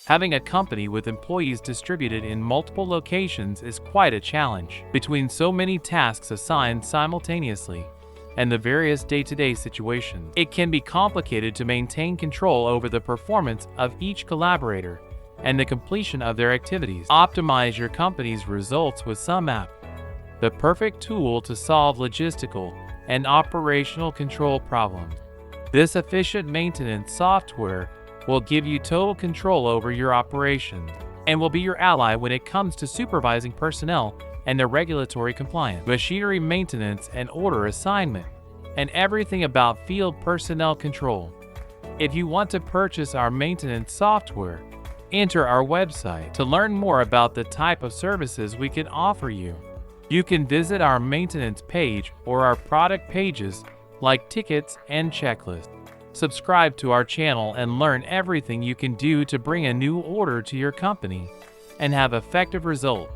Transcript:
Having a company with employees distributed in multiple locations is quite a challenge. Between so many tasks assigned simultaneously and the various day-to-day situations, it can be complicated to maintain control over the performance of each collaborator and the completion of their activities. Optimize your company's results with Sumapp, the perfect tool to solve logistical and operational control problems. This efficient maintenance software will give you total control over your operations and will be your ally when it comes to supervising personnel and their regulatory compliance, machinery maintenance and order assignment, and everything about field personnel control. If you want to purchase our maintenance software, enter our website to learn more about the type of services we can offer you. You can visit our maintenance page or our product pages like tickets and checklists. Subscribe to our channel and learn everything you can do to bring a new order to your company and have effective results.